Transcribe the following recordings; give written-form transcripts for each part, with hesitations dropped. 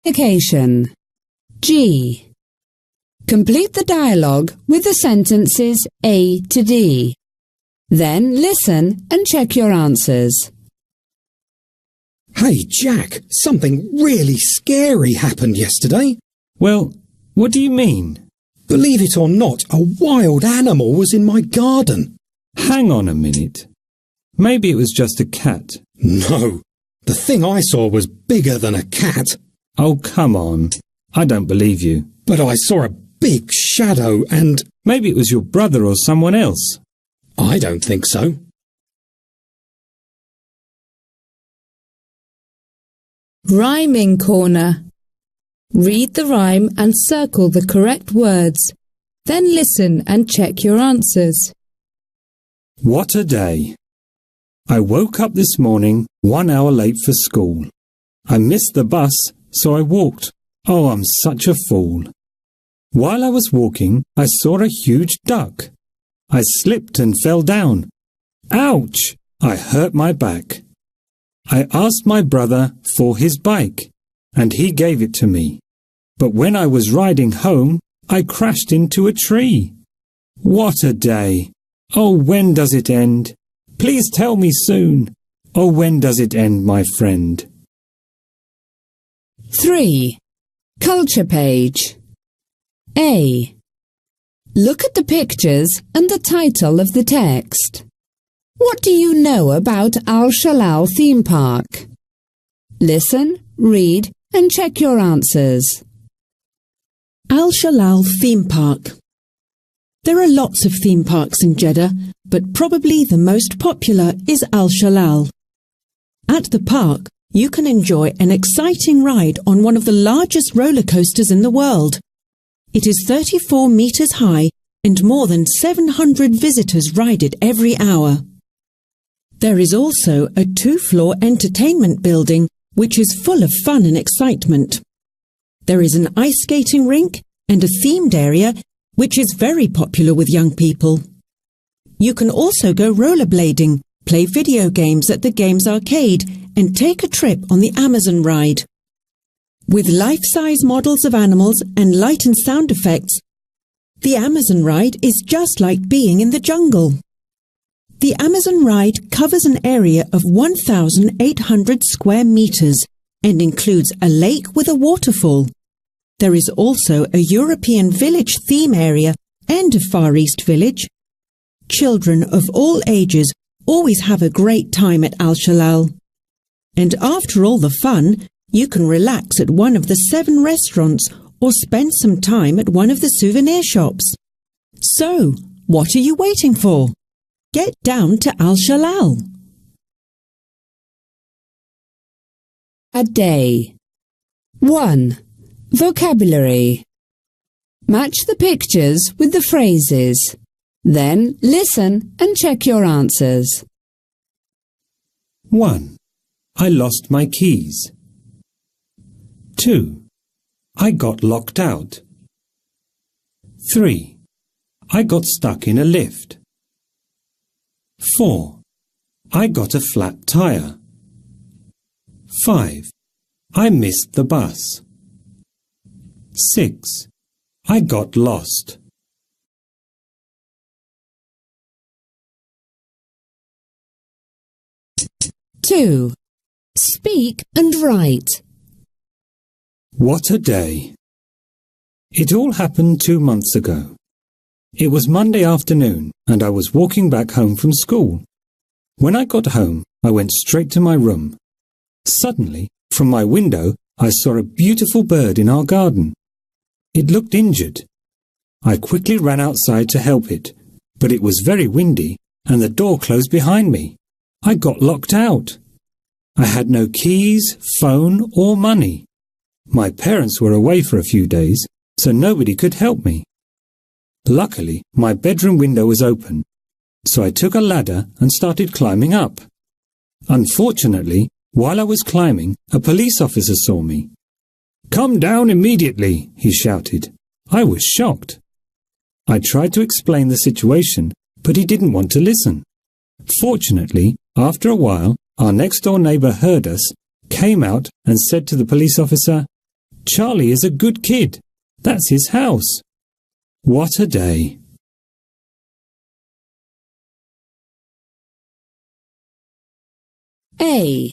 Communication. G. Complete the dialogue with the sentences A to D. Then listen and check your answers. Hey, Jack, something really scary happened yesterday. Well, what do you mean? Believe it or not, a wild animal was in my garden. Hang on a minute. Maybe it was just a cat. No, the thing I saw was bigger than a cat. Oh, come on. I don't believe you. But I saw a big shadow and... Maybe it was your brother or someone else. I don't think so. Rhyming corner. Read the rhyme and circle the correct words. Then listen and check your answers. What a day. I woke up this morning 1 hour late for school. I missed the bus, so I walked. Oh, I'm such a fool. While I was walking, I saw a huge duck. I slipped and fell down. Ouch! I hurt my back. I asked my brother for his bike, and he gave it to me. But when I was riding home, I crashed into a tree. What a day! Oh, when does it end? Please tell me soon. Oh, when does it end, my friend? 3. Culture page. A. Look at the pictures and the title of the text. What do you know about Al Shalal theme park? Listen, read, and check your answers. Al Shalal theme park. There are lots of theme parks in Jeddah, but probably the most popular is Al Shalal. At the park, you can enjoy an exciting ride on one of the largest roller coasters in the world. It is 34 meters high and more than 700 visitors ride it every hour. There is also a 2-floor entertainment building which is full of fun and excitement. There is an ice skating rink and a themed area which is very popular with young people. You can also go rollerblading, play video games at the Games Arcade and take a trip on the Amazon ride. With life-size models of animals and light and sound effects, the Amazon ride is just like being in the jungle. The Amazon ride covers an area of 1,800 square meters and includes a lake with a waterfall. There is also a European village theme area and a Far East village. Children of all ages always have a great time at Al Shalal. And after all the fun, you can relax at one of the 7 restaurants or spend some time at one of the souvenir shops. So, what are you waiting for? Get down to Al Shalal. A day. 1. Vocabulary. Match the pictures with the phrases. Then listen and check your answers. 1. I lost my keys. 2. I got locked out. 3. I got stuck in a lift. 4. I got a flat tire. 5. I missed the bus. 6. I got lost. 2. Speak and write. What a day! It all happened 2 months ago. It was Monday afternoon and I was walking back home from school. When I got home, I went straight to my room. Suddenly, from my window, I saw a beautiful bird in our garden. It looked injured. I quickly ran outside to help it, but it was very windy and the door closed behind me. I got locked out. I had no keys, phone or money. My parents were away for a few days, so nobody could help me. Luckily, my bedroom window was open, so I took a ladder and started climbing up. Unfortunately, while I was climbing, a police officer saw me. "Come down immediately," he shouted. I was shocked. I tried to explain the situation, but he didn't want to listen. Fortunately, after a while, our next-door neighbour heard us, came out and said to the police officer, Charlie is a good kid. That's his house. What a day. A.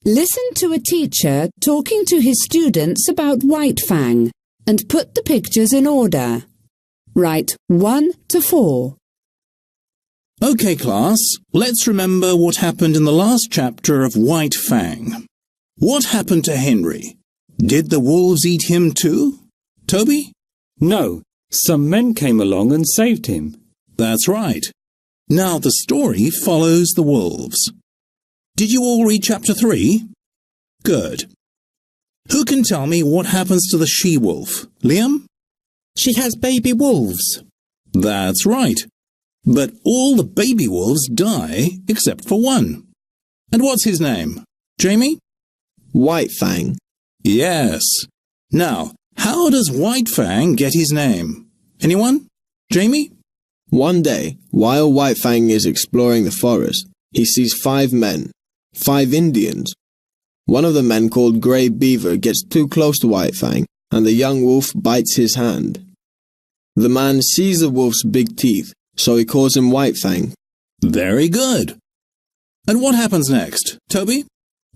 Listen to a teacher talking to his students about White Fang and put the pictures in order. Write 1 to 4. OK, class, let's remember what happened in the last chapter of White Fang. What happened to Henry? Did the wolves eat him too? Toby? No, some men came along and saved him. That's right. Now the story follows the wolves. Did you all read chapter 3? Good. Who can tell me what happens to the she-wolf? Liam? She has baby wolves. That's right. But all the baby wolves die except for one. And what's his name? Jamie? White Fang. Yes. Now, how does White Fang get his name? Anyone? Jamie? One day, while White Fang is exploring the forest, he sees 5 men, 5 Indians. One of the men, called Grey Beaver, gets too close to White Fang, and the young wolf bites his hand. The man sees the wolf's big teeth, so he calls him White Fang. Very good. And what happens next, Toby?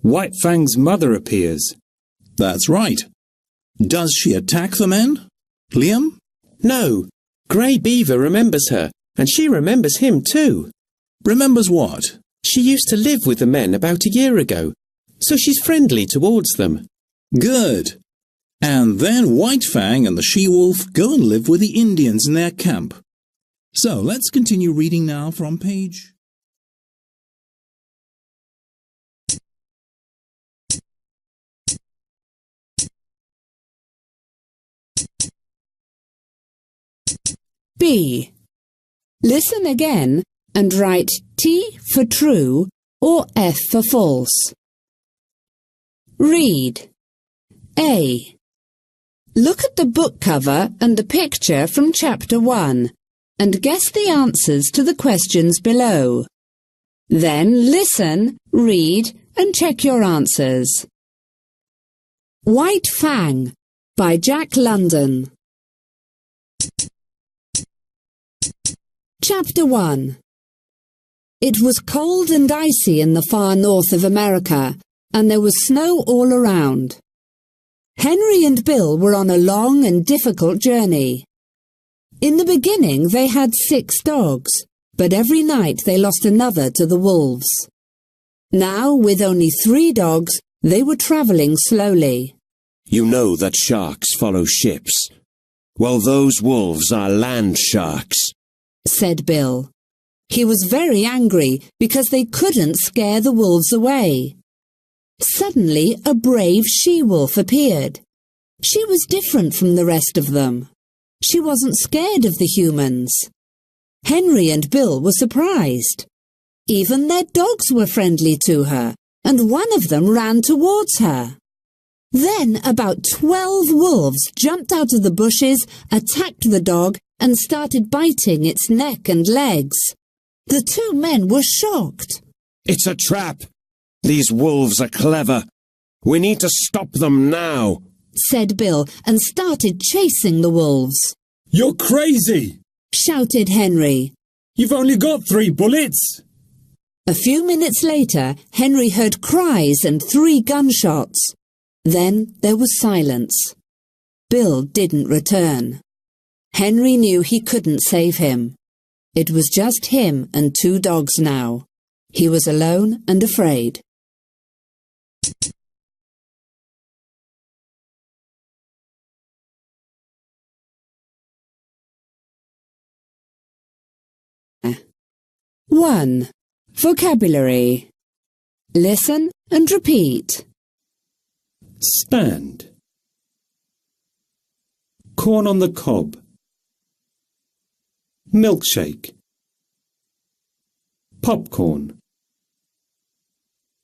White Fang's mother appears. That's right. Does she attack the men? Liam? No, Grey Beaver remembers her, and she remembers him too. Remembers what? She used to live with the men about a year ago, so she's friendly towards them. Good. And then White Fang and the she-wolf go and live with the Indians in their camp. So let's continue reading now from page... B. Listen again and write T for true or F for false. Read. A. Look at the book cover and the picture from chapter 1 and guess the answers to the questions below. Then listen, read and check your answers. White Fang by Jack London. Chapter 1. It was cold and icy in the far north of America, and there was snow all around. Henry and Bill were on a long and difficult journey. In the beginning they had 6 dogs, but every night they lost another to the wolves. Now, with only 3 dogs, they were travelling slowly. You know that sharks follow ships. Well, those wolves are land sharks, said Bill. He was very angry because they couldn't scare the wolves away. Suddenly, a brave she-wolf appeared. She was different from the rest of them. She wasn't scared of the humans. Henry and Bill were surprised. Even their dogs were friendly to her, and one of them ran towards her. Then about 12 wolves jumped out of the bushes, attacked the dog, and started biting its neck and legs. The 2 men were shocked. It's a trap. These wolves are clever. We need to stop them now, said Bill, and started chasing the wolves. You're crazy! Shouted Henry. You've only got 3 bullets! A few minutes later, Henry heard cries and 3 gunshots. Then there was silence. Bill didn't return. Henry knew he couldn't save him. It was just him and 2 dogs now. He was alone and afraid. One. Vocabulary. Listen and repeat. Stand. Corn on the cob. Milkshake. Popcorn.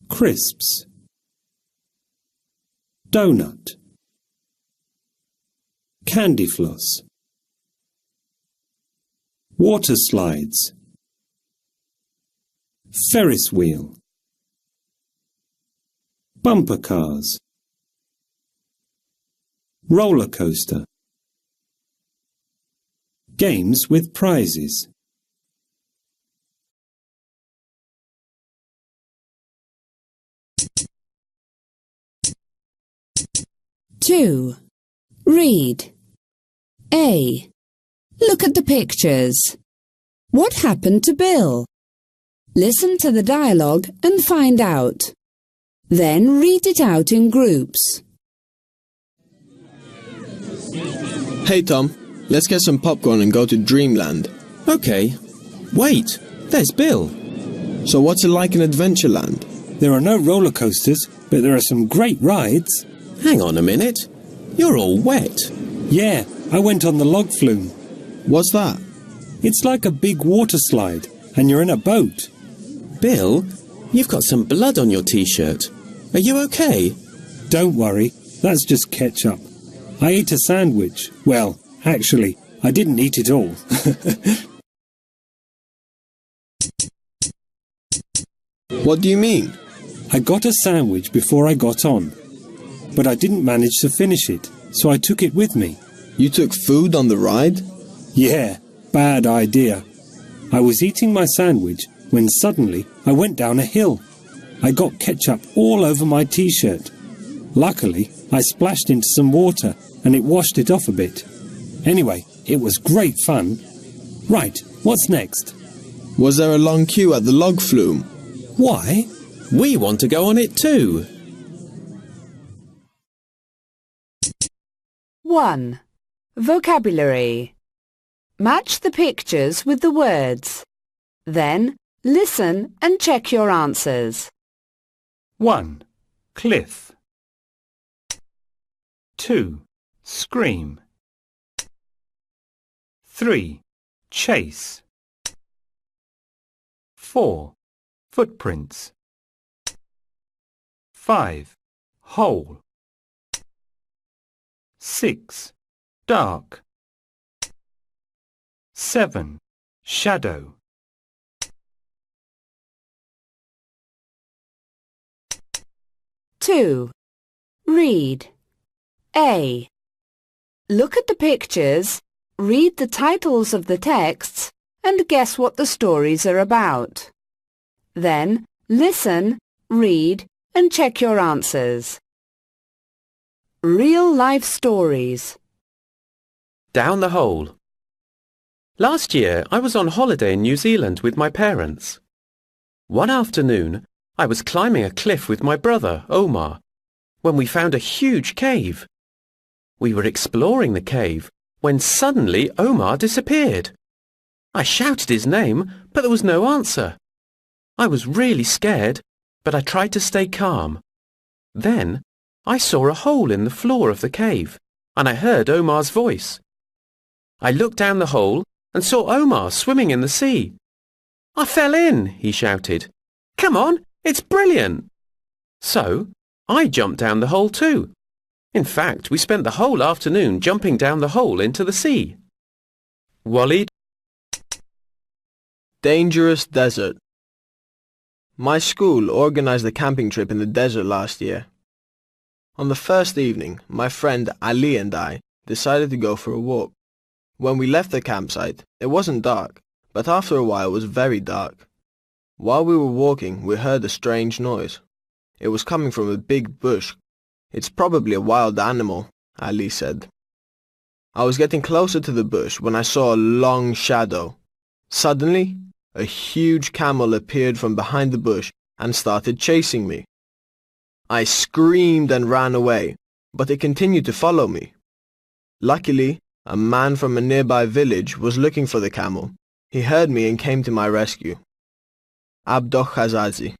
Crisps. Donut. Candy floss. Water slides. Ferris wheel. Bumper cars. roller coaster. Games with prizes. 2. Read. A. Look at the pictures. What happened to Bill? Listen to the dialogue and find out. Then read it out in groups. Hey Tom, let's get some popcorn and go to Dreamland. OK. Wait, there's Bill. So what's it like in Adventureland? There are no roller coasters, but there are some great rides. Hang on a minute. You're all wet. Yeah, I went on the log flume. What's that? It's like a big water slide, and you're in a boat. Bill, you've got some blood on your T-shirt. Are you OK? Don't worry, that's just ketchup. I ate a sandwich. Well, actually, I didn't eat it all. What do you mean? I got a sandwich before I got on, but I didn't manage to finish it, so I took it with me. You took food on the ride? Yeah, bad idea. I was eating my sandwich when suddenly I went down a hill. I got ketchup all over my T-shirt. Luckily, I splashed into some water and it washed it off a bit. Anyway, it was great fun. Right, what's next? Was there a long queue at the log flume? Why? We want to go on it too. 1. Vocabulary. Match the pictures with the words. Then, listen and check your answers. 1. Cliff. 2. Scream. 3. Chase. 4. Footprints. 5. Hole. 6. Dark. 7. Shadow. 2. Read. A. Look at the pictures, read the titles of the texts, and guess what the stories are about. Then, listen, read, and check your answers. Real-life stories. Down the hole. Last year, I was on holiday in New Zealand with my parents. One afternoon, I was climbing a cliff with my brother, Omar, when we found a huge cave. We were exploring the cave when suddenly Omar disappeared. I shouted his name, but there was no answer. I was really scared, but I tried to stay calm. Then, I saw a hole in the floor of the cave, and I heard Omar's voice. I looked down the hole and saw Omar swimming in the sea. "I fell in," he shouted. "Come on, it's brilliant." So, I jumped down the hole too. In fact, we spent the whole afternoon jumping down the hole into the sea. Waleed. Dangerous desert. My school organised a camping trip in the desert last year. On the first evening, my friend Ali and I decided to go for a walk. When we left the campsite, it wasn't dark, but after a while it was very dark. While we were walking, we heard a strange noise. It was coming from a big bush. "It's probably a wild animal," Ali said. I was getting closer to the bush when I saw a long shadow. Suddenly, a huge camel appeared from behind the bush and started chasing me. I screamed and ran away, but it continued to follow me. Luckily, a man from a nearby village was looking for the camel. He heard me and came to my rescue. Abdo Khazazi.